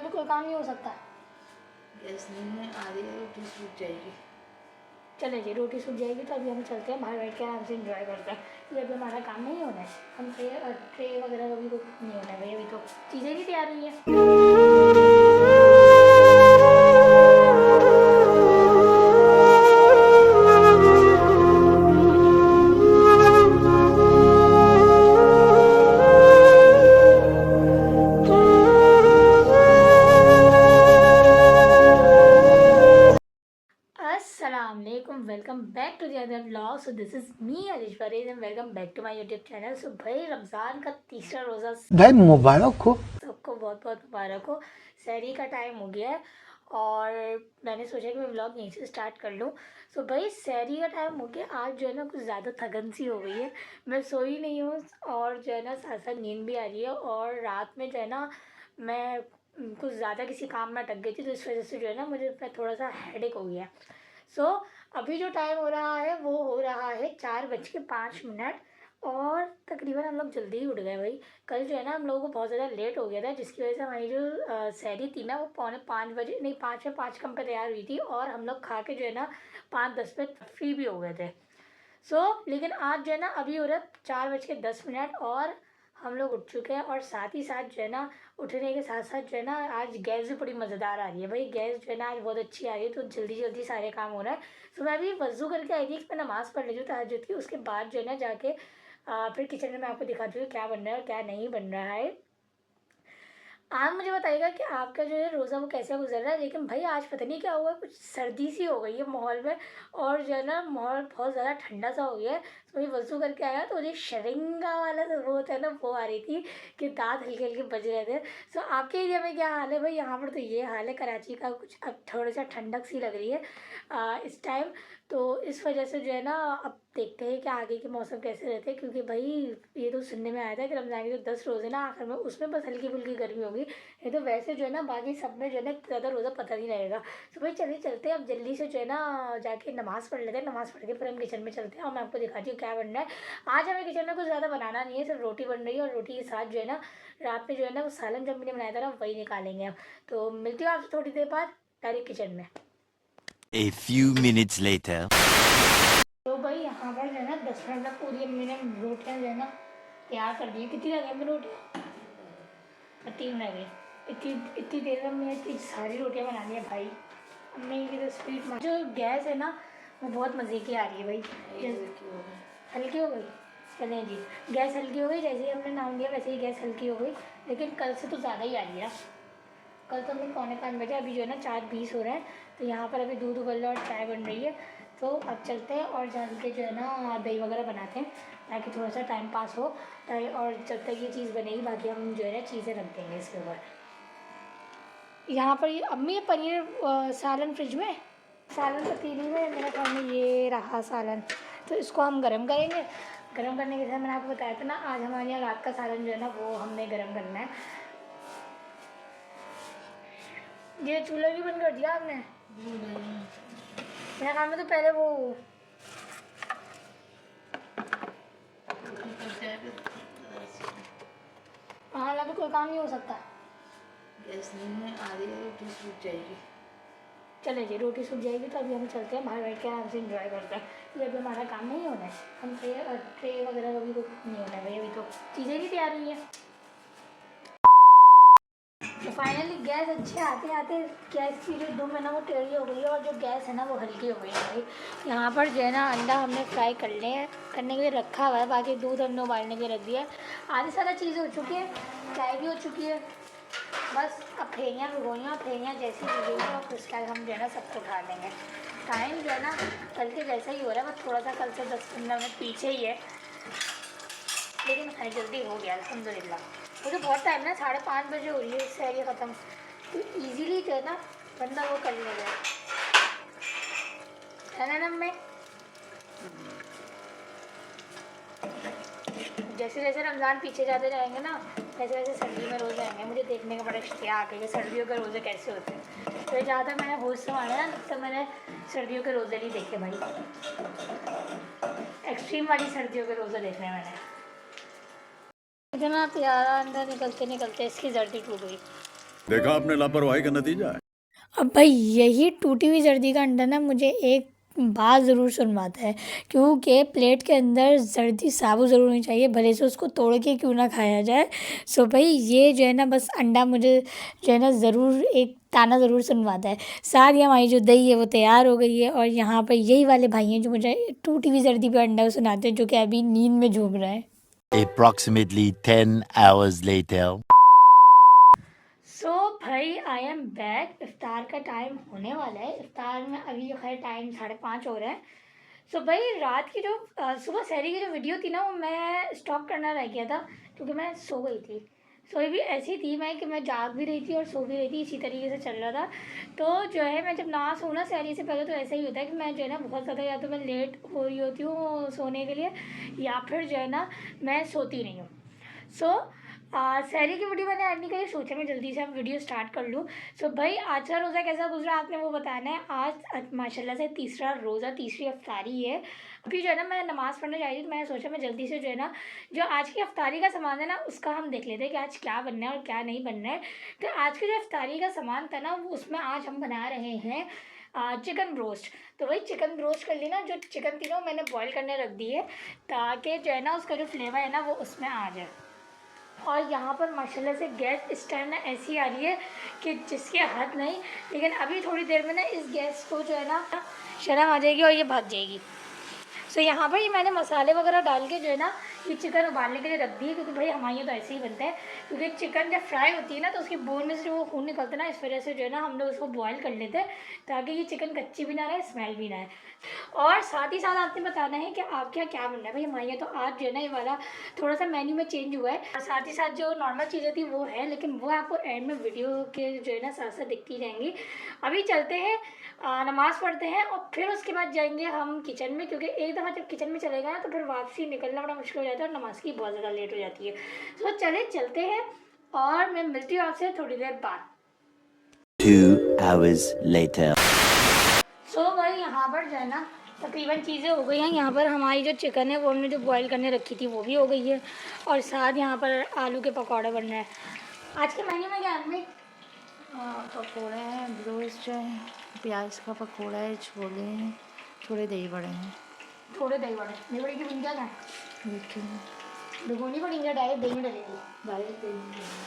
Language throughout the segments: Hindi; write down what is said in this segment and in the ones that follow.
भी कोई काम नहीं हो सकता। गैस नहीं है, आधी रोटी सूख जाएगी। चले जी, रोटी सूख जाएगी तो अभी हम चलते हैं बाहर बैठ के आराम से इंजॉय करते हैं। ये अभी हमारा काम नहीं होना है, हम ट्रे वगैरह का भी कुछ नहीं होना है भाई, अभी तो चीज़ें नहीं तैयार हुई हैं। Assalamualaikum, welcome back to the other vlog. So this is me Alish Pareez and welcome back to my YouTube channel. So भाई रमज़ान का तीसरा रोज़ा भाई मुबारक हो, सबको बहुत बहुत मुबारक हो। सहरी का टाइम हो गया है और मैंने सोचा कि मैं व्लॉग यहीं से स्टार्ट कर लूँ। सो भाई सहरी का टाइम हो गया, आज जो है ना कुछ ज़्यादा थकन सी हो गई है, मैं सोई नहीं हूँ और जो है ना साथ साथ नींद भी आ रही है और रात में जो है ना मैं कुछ ज़्यादा किसी काम में अटक गई थी, तो इस वजह से जो है ना मुझे थोड़ा सा हेडेक हो गया। सो अभी जो टाइम हो रहा है वो हो रहा है 4:05 और तकरीबन हम लोग जल्दी ही उठ गए भाई। कल जो है ना हम लोगों को बहुत ज़्यादा लेट हो गया था, जिसकी वजह से हमारी जो सहरी थी ना वो 4:45 नहीं 5 कम पे तैयार हुई थी और हम लोग खा के जो है ना 5:10 पे फ्री भी हो गए थे। लेकिन आज जो है ना अभी हो रहा है 4:10 और हम लोग उठ चुके हैं और साथ ही साथ जो है ना उठने के साथ साथ जो है ना आज गैस भी बड़ी मज़ेदार आ रही है भाई। गैस जो है ना आज बहुत अच्छी आ रही है, तो जल्दी जल्दी सारे काम हो रहा है। मैं अभी वज़ू करके आई थी कि मैं नमाज़ पढ़ ली थी तहज्जुद की, उसके बाद जो है ना जाके फिर किचन में मैं आपको दिखाती हूँ क्या बन रहा है और क्या नहीं बन रहा है। आप मुझे बताइएगा कि आपका जो है रोज़ा वो कैसे गुजर रहा है। लेकिन भाई आज पता नहीं क्या हुआ, कुछ सर्दी सी हो गई है माहौल में और जो है ना माहौल बहुत ज़्यादा ठंडा सा हो गया है। तो वही वज़ू करके आया तो मुझे शरिंगा वाला जो वो होता है ना वो आ रही थी कि दांत हल्के हल्के बज रहे थे। आपके एरिया में क्या हाल है भाई? यहाँ पर तो ये हाल है, कराची का कुछ अब थोड़ा सा ठंडक सी लग रही है इस टाइम। तो इस वजह से जो है ना अब देखते हैं कि आगे के मौसम कैसे रहते हैं, क्योंकि भाई ये तो सुनने में आया था कि रमज़ान के जो 10 रोज़े ना आखिर में उसमें बस हल्की फुल्की गर्मी होगी, ये तो वैसे जो है ना बाकी सब में जो है ना ज़्यादा रोज़ा पता नहीं लगेगा। तो भाई चलिए चलते हैं अब जल्दी से जो है ना जाके नमाज़ पढ़ लेते हैं, नमाज़ पढ़ के फिर हम किचन में चलते हैं और मैं आपको दिखाती हूँ क्या बन रहा है। आज हमें किचन में कुछ ज़्यादा बनाना नहीं है, सिर्फ रोटी बन रही है और रोटी के साथ जो है ना रात में जो है ना वो सालन जब मैंने बनाया था ना वही निकालेंगे हम। तो मिलती हूँ आपसे थोड़ी देर बाद डायरेक्ट किचन में। A few minutes later. तो भाई यहाँ पर जो है ना 10 मिनट तक पूरी अम्मी ने रोटियाँ जो है ना तैयार कर दी है। कितनी लगे हमें रोटियाँ? 3 लगे। इतनी इतनी देर में हमने इतनी सारी रोटियाँ बना ली है भाई। अम्मी की तो स्पीड जो गैस है ना वो बहुत मज़े की आ रही है भाई। हल्की हो गई? चलें जी, गैस हल्की हो गई, जैसे ही हमने नाम लिया वैसे ही गैस हल्की हो गई। लेकिन कल से तो ज़्यादा ही आ रही है। कल तो हमें 4:45 बजे, अभी जो है ना 4:20 हो रहा है। तो यहाँ पर अभी दूध उबल रहा है और चाय बन रही है। तो अब चलते हैं और जान के जो है ना दही वगैरह बनाते हैं ताकि थोड़ा सा टाइम पास हो। और जब तक ये चीज़ बनेगी बाकी हम जो है ना चीज़ें रख देंगे इसके ऊपर। यहाँ पर ये अम्मी पनीर सालन फ्रिज में, सालन पतीली में मेरे ख्याल में ये रहा सालन। तो इसको हम गरम करेंगे। गरम करने के साथ मैंने आपको बताया था ना आज हमारे यहाँ रात का सालन जो है ना वो हमने गरम करना है। ये चूल्हा भी बंद कर दिया आपने? मेरे ख्याल में तो पहले वो हालांकि कोई काम नहीं हो सकता। गैस नहीं है, आधी रोटी सूख जाएगी। चले जी, रोटी सूख जाएगी तो अभी हम चलते हैं बाहर बैठ के आराम से इंजॉय करते हैं। ये अभी हमारा काम नहीं होना है, हम ट्रे वगैरह का भी कुछ नहीं होना है भाई, अभी तो चीज़ें नहीं तैयार हुई हैं। तो फाइनली गैस अच्छे आते आते गैस की जो दुम है ना वो टेढ़ी हो गई है और जो गैस है ना वो हल्की हो गई है भाई। यहाँ पर जो है ना अंडा हमने फ्राई करने के लिए रखा हुआ है, बाकी दूध हमने उबालने के लिए रख दिया है। आधी सारा चीज़ हो चुकी है, चाय भी हो चुकी है, बस अब फेनियाँ भिगोइयाँ, फेनियाँ जैसी भिगोइयाँ और फिर उसके बाद हम जो है ना सबको उठा देंगे। टाइम जो है ना कल के जैसा ही हो रहा है, बस थोड़ा सा कल से 10-15 मिनट पीछे ही है, लेकिन खैर जल्दी हो गया अल्हम्दुलिल्लाह। मुझे बहुत टाइम ना 5:30 बजे हो रही है सहरी ख़त्म, तो इजीली जो है ना बंदा वो कर लेगा, है ना मैं। जैसे जैसे रमज़ान पीछे जाते जाएंगे ना वैसे वैसे सर्दी में रोज़े आएंगे। मुझे देखने का बड़ा इश्तियाक है कि सर्दियों के रोज़े कैसे होते हैं। तो ज़्यादा मैंने होश संभाला ना तब मैंने सर्दियों के रोज़े नहीं देखे भाई, एक्सट्रीम वाली सर्दियों के रोज़े देखने मैंने। इतना प्यारा अंदर निकलते निकलते इसकी जर्दी टूट गई। देखा आपने लापरवाही का नतीजा है। अब भाई यही टूटी हुई जर्दी का अंडा ना मुझे एक बात ज़रूर सुनवाता है, क्योंकि प्लेट के अंदर जर्दी साबुत ज़रूर होनी चाहिए, भले से उसको तोड़ के क्यों ना खाया जाए। सो भाई ये जो है ना बस अंडा मुझे जो है ना ज़रूर एक ताना ज़रूर सुनवाता है। साथ ही हमारी जो दही है वो तैयार हो गई है, और यहाँ पर यही वाले भाई हैं जो मुझे टूटी हुई जर्दी पे अंडा सुनाते हैं, जो कि अभी नींद में झूम रहे हैं। Approximately 10 hours later. सो भाई आई एम बैक। इफ्तार का टाइम होने वाला है। इफ्तार में अभी खैर टाइम 5:30 हो रहा है। सो भाई रात की जो सुबह सहरी की जो वीडियो थी ना वो मैं स्टॉप करना रह गया था, क्योंकि मैं सो गई थी। सोई भी ऐसी थी मैं कि मैं जाग भी रही थी और सो भी रही थी, इसी तरीके से चल रहा था। तो जो है मैं जब ना सोना सहरी से पहले तो ऐसा ही होता है कि मैं जो है ना बहुत ज़्यादा, या तो मैं लेट हो रही होती हूँ सोने के लिए, या फिर जो है ना मैं सोती नहीं हूँ। सो सहरी की वीडियो मैंने ऐड नहीं करी, सोचा मैं जल्दी से अब वीडियो स्टार्ट कर लूँ। सो भाई आज का रोज़ा कैसा गुजरा आपने वो बताना है। आज माशाल्लाह से तीसरा रोज़ा, तीसरी अफ्तारी है। अभी जो है ना मैं नमाज़ पढ़ने जा रही थी, तो मैंने सोचा मैं जल्दी से जो है ना जो आज की अफ्तारी का सामान है ना उसका हम देख लेते हैं कि आज क्या बनना है और क्या नहीं बनना है। तो आज के जो अफ्तारी का सामान था ना वो उसमें आज हम बना रहे हैं चिकन ब्रोस्ट। तो वही चिकन ब्रोस्ट कर ली ना, जो चिकन थी ना मैंने बॉईल करने रख दी है, ताकि जो है ना उसका जो फ्लेवर है ना वो उसमें आ जाए। और यहाँ पर माशाल्लाह से गैस इस टाइम ना ऐसी आ रही है कि जिसके हद नहीं। लेकिन अभी थोड़ी देर में ना इस गैस को जो है ना शर्म आ जाएगी और ये भाग जाएगी। सो यहाँ पर ये मैंने मसाले वगैरह डाल के जो है ना ये चिकन उबालने के लिए रख दी है, क्योंकि भाई हमारे यहाँ तो ऐसे ही बनता है। क्योंकि चिकन जब फ्राई होती है ना तो उसकी बोन में से वो खून निकलता है ना, इस वजह से जो है ना हम लोग उसको बॉयल कर लेते हैं, ताकि ये चिकन कच्ची भी ना रहे, स्मेल भी ना आए। और साथ ही साथ आपने बताना है कि आपके यहाँ क्या बनना है। भाई हमारे यहाँ तो आज जो है ना ये वाला थोड़ा सा मेन्यू में चेंज हुआ है, और साथ ही साथ जो नॉर्मल चीज़ें थी वो है, लेकिन वो आपको एंड में वीडियो के जो है ना साथ साथ दिखती जाएंगी। अभी चलते हैं नमाज़ पढ़ते हैं, और फिर उसके बाद जाएंगे हम किचन में, क्योंकि एक दफ़ा जब किचन में चले गए ना तो फिर वापसी निकलना बड़ा मुश्किल हो जाता है और नमाज़ की बहुत ज़्यादा लेट हो जाती है। तो चले चलते हैं, और मैं मिलती हूँ आपसे थोड़ी देर बाद। 2 hours later. सो भाई यहाँ पर जो है ना तकरीबन चीज़ें हो गई हैं। यहाँ पर हमारी जो चिकन है वो हमने जो बॉईल करने रखी थी वो भी हो गई है, और साथ यहाँ पर आलू के पकौड़े बन रहे हैं। आज के मेन्यू में क्या है हमें? पकौड़े हैं, ब्रोस्ट है, प्याज का पकौड़ा है, छोले हैं, थोड़े दही बड़े हैं। थोड़े दही बड़े। दही बड़े की बुनिया क्या है? देखिए भिगोनी पड़ेंगे, डायरेक्ट दही में डलेगी? डायरेक्ट दही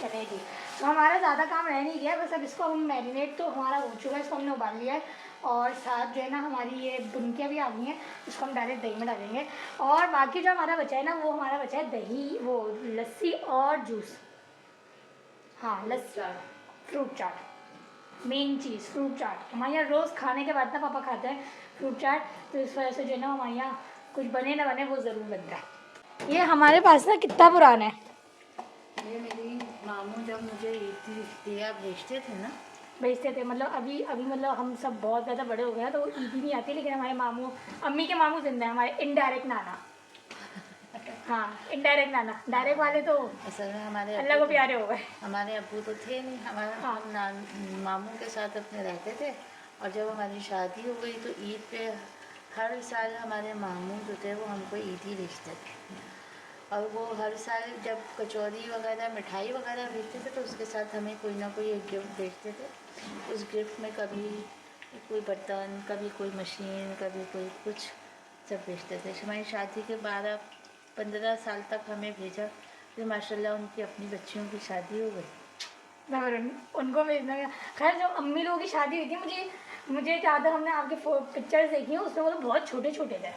चलेगी। तो हमारा ज़्यादा काम रह नहीं गया, बस अब इसको हम मैरिनेट तो हमारा हो चुका है, इसको हमने उबाल लिया है, और साथ जो है ना हमारी ये बुनकियाँ भी आ गई हैं, इसको हम डायरेक्ट दही में डालेंगे। और बाकी जो हमारा बचा है ना वो हमारा बचा है दही, वो लस्सी और जूस। हाँ लस्सी, फ्रूट चाट, मेन चीज़ फ्रूट चाट। हमारे यहाँ रोज़ खाने के बाद ना पापा खाते हैं फ्रूट चाट, तो इस वजह से जो है ना हमारे यहाँ कुछ बने ना बने वो ज़रूर बनता है। ये हमारे पास ना कितना पुराना है। ये मेरी मामू जब मुझे ईदिया भेजते थे ना, भेजते थे, मतलब अभी अभी मतलब हम सब बहुत ज़्यादा बड़े हो गए हैं तो ईदी नहीं आती, लेकिन हमारे मामू, अम्मी के मामू जिंदा है, हमारे इनडायरेक्ट नाना। हाँ इनडायरेक्ट नाना, डायरेक्ट वाले तो असल में हमारे अल्लाह को प्यारे हो गए। हमारे अब्बू तो थे नहीं, हमारे हाँ। हम मामू के साथ अपने रहते थे। और जब हमारी शादी हो गई तो ईद पे हर साल हमारे मामू जो थे वो हमको ईद ही भेजते थे, और वो हर साल जब कचौरी वगैरह मिठाई वगैरह भेजते थे तो उसके साथ हमें कोई ना कोई एक गिफ्ट भेजते थे। उस गिफ्ट में कभी कोई बर्तन, कभी कोई मशीन, कभी कोई कुछ, सब भेजते थे। हमारी शादी के 12-15 साल तक हमें भेजा, फिर माशाल्लाह उनकी अपनी बच्चियों की शादी हो गई। मगर उनको भेजना गया। खैर जब अम्मी लोगों की शादी हुई थी, मुझे ज़्यादा, हमने आपके पिक्चर्स देखी हैं उसमें वो लोग बहुत छोटे छोटे थे।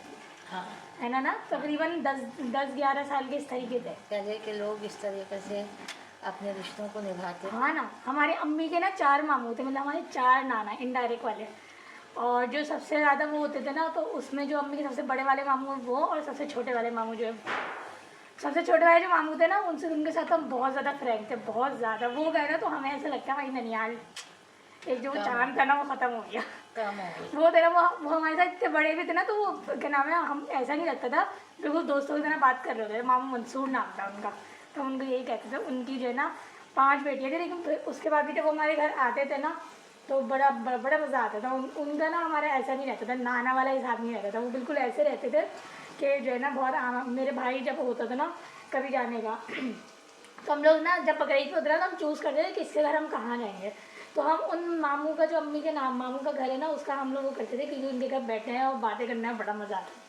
हाँ, है ना तकरीबन 10-11 साल के इस तरीके थे। पहले के लोग इस तरीके से अपने रिश्तों को निभाते। हाँ ना, हमारे अम्मी के ना 4 मामू थे, मतलब हमारे 4 नाना इनडायरेक्ट वाले। और जो सबसे ज़्यादा वो होते थे ना, तो उसमें जो अम्मी के सबसे बड़े वाले मामू वो, और सबसे छोटे वाले मामू जो है, सबसे छोटे वाले जो मामू थे ना उनसे, उनके साथ हम बहुत ज़्यादा फ्रेंक थे, बहुत ज़्यादा। वो गए ना तो हमें ऐसा लगता है भाई ननियाल, एक जो वो चांद था ना वो ख़त्म हो गया। काम हो गई। वो थे ना, वो हमारे साथ इतने बड़े भी थे ना, तो वो क्या नाम है, हम ऐसा नहीं लगता था बिल्कुल दोस्तों की तरह बात कर रहे थे। मामू मंसूर नाम था उनका, तो उनको यही कहते थे। उनकी जो है ना 5 बेटियाँ थी, लेकिन फिर उसके बाद भी जब वो हमारे घर आते थे ना तो बड़ा मज़ा आता था। उनका ना हमारा ऐसा नहीं रहता था, नाना वाला हिसाब नहीं रहता था। वो बिल्कुल ऐसे रहते थे कि जो है ना बहुत मेरे भाई जब होता था ना कभी जाने का तो हम लोग ना जब बकरीद पे उतरा तो हम चूज़ करते थे किसके घर हम कहाँ जाएंगे। तो हम उन मामू का, जो अम्मी के नाम मामू का घर है ना, उसका हम लोग वो करते थे क्योंकि उनके घर बैठने हैं और बातें करने में बड़ा मज़ा आता है।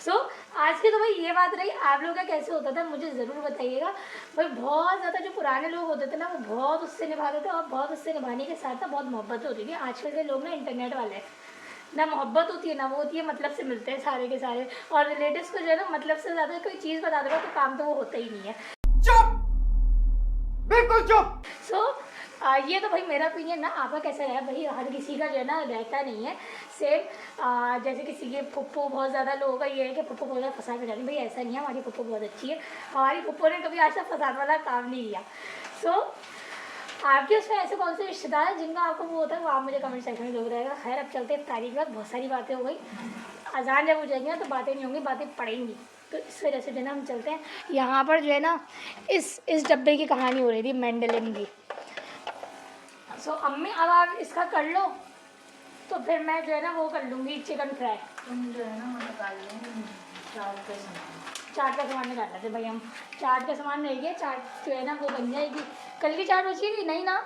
सो आज की तो भाई ये बात रही। आप लोगों का कैसे होता था मुझे ज़रूर बताइएगा भाई। बहुत ज़्यादा जो पुराने लोग होते थे ना वो बहुत उससे निभाते थे और बहुत उससे निभाने के साथ ना बहुत मोहब्बत होती थी। आजकल के लोग ना इंटरनेट वाले हैं, ना मोहब्बत होती है ना वो होती है, मतलब से मिलते हैं सारे के सारे। और रिलेटिव्स को जो है ना मतलब से ज़्यादा कोई चीज़ बता देगा तो काम तो वो होता ही नहीं है। चुप, बिल्कुल चुप। सो ये तो भाई मेरा ओपिनियन ना। आपका कैसा रहा भाई? हर किसी का जो है ना रहता नहीं है सेम। जैसे किसी के फुप्पो बहुत ज़्यादा लोगों का ये है कि फुप्पो बहुत ज़्यादा फसाद में जाती है। भाई ऐसा नहीं है, हमारी फुप्पो बहुत अच्छी है। हमारी फुप्पो ने कभी आज तक फसाद वाला काम नहीं किया। सो आपके उसमें ऐसे कौन से रिश्तेदार हैं जिनका आपको वो होता है, वो आप मुझे कमेंट सेक्शन में जरूर रहेगा। खैर अब चलते हैं तारीख बात। बहुत सारी बातें हो गई, अजान जब हो जाएंगे तो बातें नहीं होंगी, बातें पड़ेंगी। तो इस वजह से जो है ना हम चलते हैं। यहाँ पर जो है ना इस डब्बे की कहानी हो रही थी मेंडेलियन की। सो अम्मी अब आप इसका कर लो तो फिर मैं जो है ना वो कर लूँगी चिकन फ्राई। तुम जो है ना वो निकाल लेंगे चाट का सामान। चाट का सामान निकाल लेते भाई हम। चाट का सामान रह गया, चाट जो है ना वो बन जाएगी। कल की चाट बची थी नहीं ना?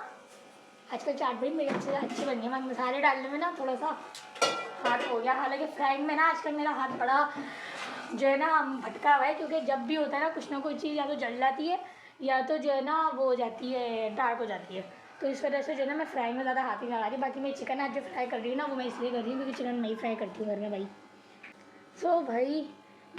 आजकल चाट भाई मेरी अच्छी बनी है। मसाले डालने में ना थोड़ा सा हाथ हो गया। हालांकि फ्राइंग में ना आजकल मेरा हाथ बड़ा जो है ना भटका हुआ है, क्योंकि जब भी होता है ना कुछ ना कोई चीज़ या तो जल जाती है या तो जो है ना वो हो जाती है डार्क हो जाती है। तो इस वजह से जो है ना मैं फ्राई में ज़्यादा हाथ ही लगा रही। बाकी मैं चिकन आज जो फ्राई कर रही हूँ ना वो मैं इसलिए कर रही हूँ क्योंकि चिकन मैं ही फ्राई करती हूँ घर में भाई। सो भाई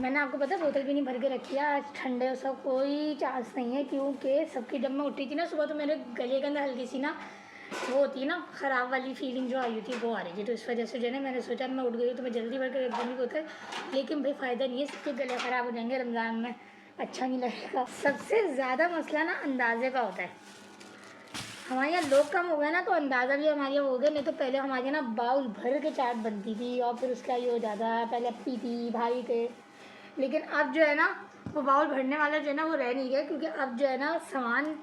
मैंने आपको पता बोतल भी नहीं भर के रखी है। आज ठंडे उसका कोई चांस नहीं है, क्योंकि सबकी जब मैं उठी थी ना सुबह तो मेरे गले के अंदर हल्की सी ना वो होती है ना ख़राब वाली फीलिंग जो आई थी वो आ रही थी। तो इस वजह से जो है ना मैंने सोचा मैं उठ गई तो मैं जल्दी भर के रख दूँगी बोतल। लेकिन भाई फ़ायदा नहीं है, सबके गले ख़राब हो जाएंगे रमज़ान में, अच्छा नहीं लगेगा। सबसे ज़्यादा मसला ना अंदाजे का होता है। हमारे यहाँ लोग कम हो गए ना तो अंदाज़ा भी हमारे यहाँ हो गया। नहीं तो पहले हमारे यहाँ ना बाउल भर के चाट बनती थी और फिर उसका ये हो जाता है। पहले अपी थी, भाई थे, लेकिन अब जो है ना वो बाउल भरने वाला जो है ना वो रह नहीं गया, क्योंकि अब जो है ना सामान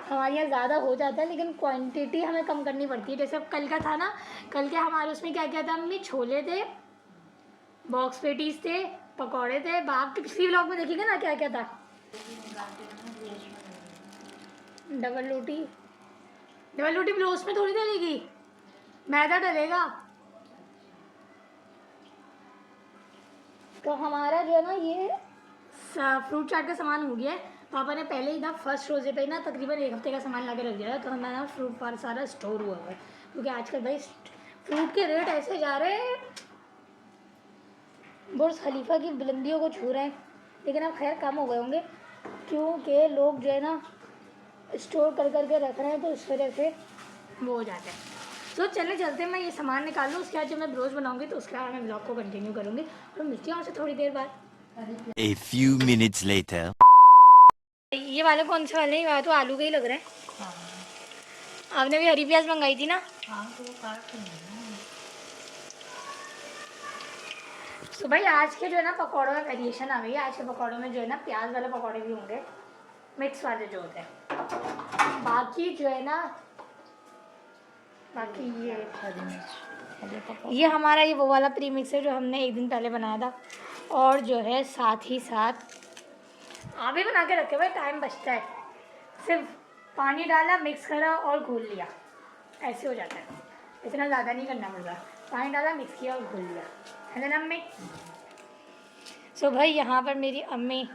हमारे यहाँ ज़्यादा हो जाता है लेकिन क्वांटिटी हमें कम करनी पड़ती है। जैसे अब कल का था ना, कल के हमारे उसमें क्या क्या था अम्मी? छोले थे, बॉक्स पेटीज़ थे, पकौड़े थे। बाप के पिछली व्लॉग में देखिएगा ना क्या क्या था। डबल रोटी भी उसमें थोड़ी डलेगी, मैदा डलेगा। तो हमारा जो है ना ये फ्रूट चाट का सामान हो गया है। पापा ने पहले ही ना फर्स्ट रोज़े पे ना तकरीबन 1 हफ्ते का सामान ला के रख दिया है। तो हमारा फ्रूट पर सारा स्टोर हुआ है, क्योंकि आजकल भाई फ्रूट के रेट ऐसे जा रहे हैं बुर्ज खलीफा की बुलंदियों को छू रहे हैं। लेकिन अब खैर कम हो गए होंगे क्योंकि लोग जो है ना स्टोर कर करके रख रहे हैं, तो इस वजह से वो हो जाता है। तो चलने चलते हैं, मैं ये सामान निकाल लूँ। उसके बाद जब मैं ब्रोच बनाऊँगी तो उसके बाद मैं ब्लॉग को कंटिन्यू करूँगी और मिलती हूँ आपसे थोड़ी देर बाद। A few minutes later. ये वाले कौन से वाले हैं? ये वाले तो आलू के ही लग रहे हैं। हाँ आपने भी हरी प्याज मंगाई थी ना? हाँ तो वो काट के तो भाई आज के जो है ना पकौड़ों में वेरिएशन आ गई है। आज के पकौड़ों में जो है ना प्याज वाले पकौड़े भी होंगे, मिक्स वाले जो होते हैं। बाकी जो है ना बाकी ये हमारा ये वो वाला प्री मिक्स है जो हमने एक दिन पहले बनाया था। और जो है साथ ही साथ आप भी बना के रखे भाई, टाइम बचता है। सिर्फ पानी डाला, मिक्स करा और घोल लिया, ऐसे हो जाता है। इतना ज़्यादा नहीं करना पड़ता। पानी डाला, मिक्स किया और घोल लिया, है ना अम्मी? सो भाई यहाँ पर मेरी अम्मी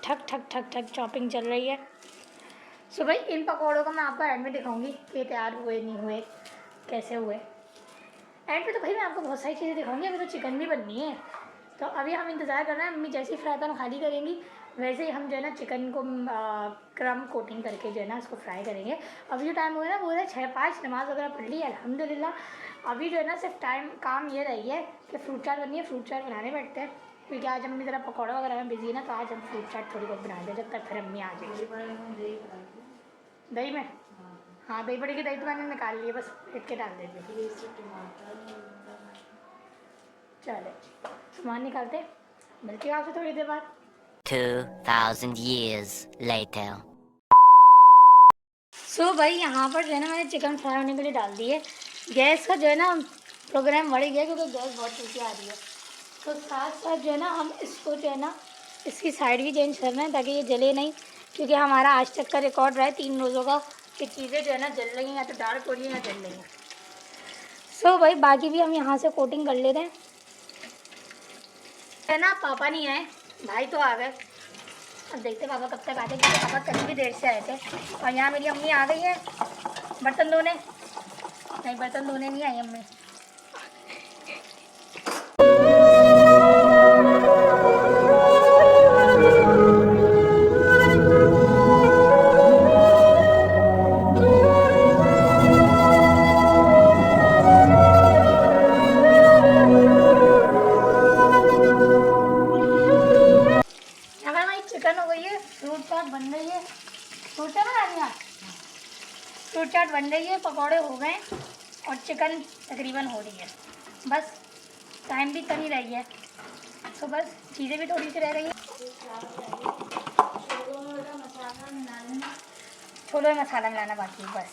ठक ठक ठक ठक चॉपिंग चल रही है। सो भाई इन पकौड़ों को मैं आपको एंड में दिखाऊंगी कि तैयार हुए नहीं हुए, कैसे हुए। एंड पे तो भाई मैं आपको बहुत सारी चीज़ें दिखाऊंगी। अभी तो चिकन भी बननी है, तो अभी हम इंतज़ार कर रहे हैं। अम्मी जैसे ही फ्राई पैन खाली करेंगी वैसे ही हम जो है ना चिकन को क्रम कोटिंग करके जो है ना उसको फ्राई करेंगे। अभी जो टाइम हो गया ना वो है 6-5, नमाज़ वगैरह पढ़ ली अल्हम्दुलिल्लाह। अभी जो है ना सिर्फ काम ये रही है कि फ्रूट चाट बननी है। फ्रूट चाट बनाने बैठते हैं, क्योंकि आज अम्मी ज़रा पकौड़ा वगैरह में बिजी है ना, तो आज हम फ्रूट चाट थोड़ी बहुत बना दें जब तक फिर अम्मी आ जाएगी। दही में? हाँ दही पड़ेगी। दही तो मैंने निकाल ली है, बस फेंट के डाल देती। चले सामान निकालते, मिलती हूँ आपसे थोड़ी देर बाद। 2,000 years later. सो भाई यहाँ पर जो है ना मैंने चिकन फ्राई होने के लिए डाल दी है। गैस का जो है ना प्रोग्राम बढ़ गया क्योंकि गैस बहुत ऊँची आ रही है। तो साथ साथ जो है ना हम इसको जो है ना इसकी साइड भी चेंज करना है ताकि ये जले नहीं। क्योंकि हमारा आज तक का रिकॉर्ड रहा है 3 रोज़ों का कि चीज़ें जो है ना जल रही हैं, या तो डार्क हो रही हैं या जल रही हैं। सो भाई बाकी भी हम यहाँ से कोटिंग कर लेते हैं, है ना। पापा नहीं आए, भाई तो आ गए। अब देखते पापा कब तक आते, क्योंकि पापा कहीं भी देर से आए थे। और यहाँ मेरी अम्मी आ गई है बर्तन धोने। नहीं, बर्तन धोने नहीं आई अम्मी। यहाँ भाई चिकन हो गई है, फ्रूट चाट बन रही है। फ्रूट चाट बना रही है, फ्रूट चाट बन रही है, पकौड़े हो गए और चिकन तकरीबन हो रही है। बस टाइम भी कम ही रही है, तो बस चीज़ें भी थोड़ी सी रह रही हैं। छोले में मसाला मिलाना बाकी है, बस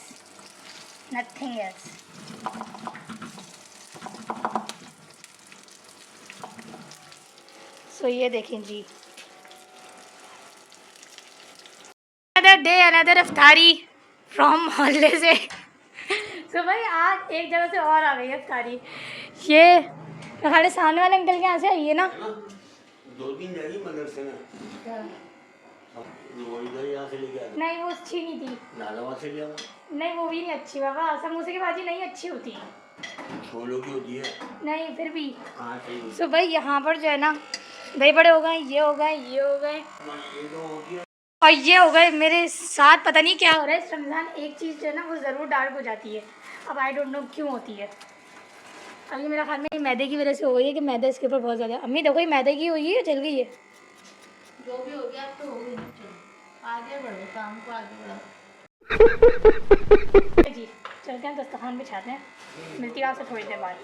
नथिंग एल्स। सो ये देखें जी, अनदर डे अनदर अफ्तारी फ्रॉम मोहल्ले से। सो भाई आज एक जगह से और आ गई है अफ्तारी। ये हमारे सामने वाले अंकल के यहाँ से आई है ना। 2-3 जाएगी मदरसे में। वो इधर यहाँ से लेके आया। नहीं वो अच्छी नहीं थी। नालावा से लिया। नहीं वो भी नहीं अच्छी बाबा, समोसे की भाजी नहीं अच्छी होती। छोलों की होती है। नहीं फिर भी। हाँ सही। सो भाई यहाँ पर जो है ना दही बड़े हो गए, ये हो गए, ये हो गए और ये हो गए। मेरे साथ पता नहीं क्या हो रहा है इस रमज़ान, एक चीज़ जो है ना वो ज़रूर डार्क हो जाती है। अब आई डोंट नो क्यों होती है। अब ये मेरा ख्याल में मैदे की वजह से हो गई है कि मैदा इसके ऊपर बहुत ज़्यादा। अम्मी देखो ये मैदे की हुई है, जल गई है। जो भी हो गया अब तो हो गई ना, चलो आगे बढ़ो, काम को आगे बढ़ाओ। जी चलते हैं दस्तरखान बिछाते हैं, मिलती है आपसे थोड़ी देर बाद।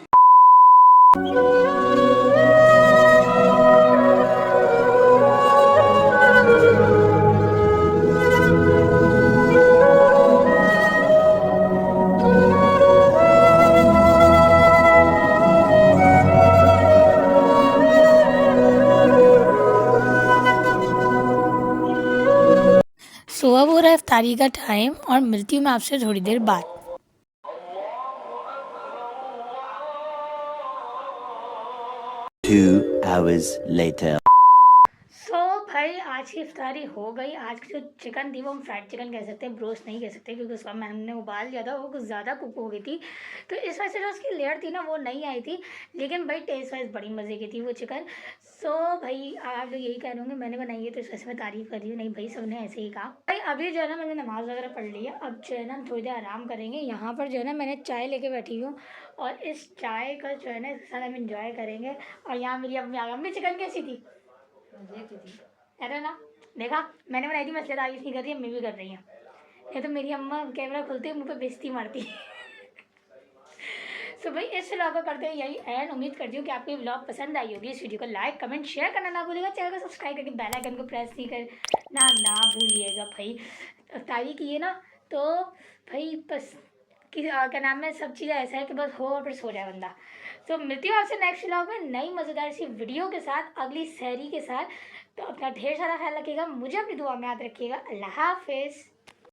सुबह हो रहा है इफ्तारी का टाइम और मिलती हूँ मैं आपसे थोड़ी देर बाद। 2 hours later. सो भाई आज की इफ्तारी हो गई। आज की जो चिकन थी वो हम फ्राइड चिकन कह सकते हैं, ब्रोस्ट नहीं कह सकते, क्योंकि उसका हमने उबाल लिया था, वो कुछ ज़्यादा कुक हो गई थी। तो इस वजह से जो उसकी लेयर थी ना वो नहीं आई थी, लेकिन भाई टेस्ट वाइज बड़ी मज़े की थी वो चिकन। सो भाई आप लोग यही कह रहे होंगे मैंने बनाई है तो इस वजह से मैं तारीफ़ कर रही हूँ। नहीं भाई सबने ऐसे ही कहा। भाई अभी जो है ना मैंने नमाज़ वगैरह पढ़ ली है, अब जो है ना हम थोड़ी देर आराम करेंगे। यहाँ पर जो है ना मैंने चाय लेके बैठी हूँ और इस चाय का जो है ना इसके साथ हम इंजॉय करेंगे। और यहाँ मेरी अम्मी आ गई। अम्मी चिकन कैसी थी? अरे ना देखा मैंने बनाई थी, मैं इसलिए तारीफ नहीं कर रही, अम्मी भी कर रही हैं। नहीं तो मेरी अम्मा कैमरा खुलते ही मुँह पे बेइज्जती मारती है। तो भाई इस व्लॉग को करते हैं यही एंड। उम्मीद करती हूँ कि आपको ये व्लॉग पसंद आई होगी। इस वीडियो को लाइक कमेंट शेयर करना ना भूलिएगा, चैनल को सब्सक्राइब करके बेल आइकन को प्रेस नहीं करना ना भूलिएगा। भाई अफ्तारी की है ना तो भाई बस कि क्या नाम है, सब चीज़ें ऐसा है कि बस हो और फिर सो जाए बंदा। तो मिलती हूँ आपसे नेक्स्ट व्लॉग में नई मज़ेदार सी वीडियो के साथ, अगली सहरी के साथ। तो अपना ढेर सारा ख्याल रखिएगा, मुझे अपनी दुआ में याद रखिएगा। अल्लाह हाफिज़।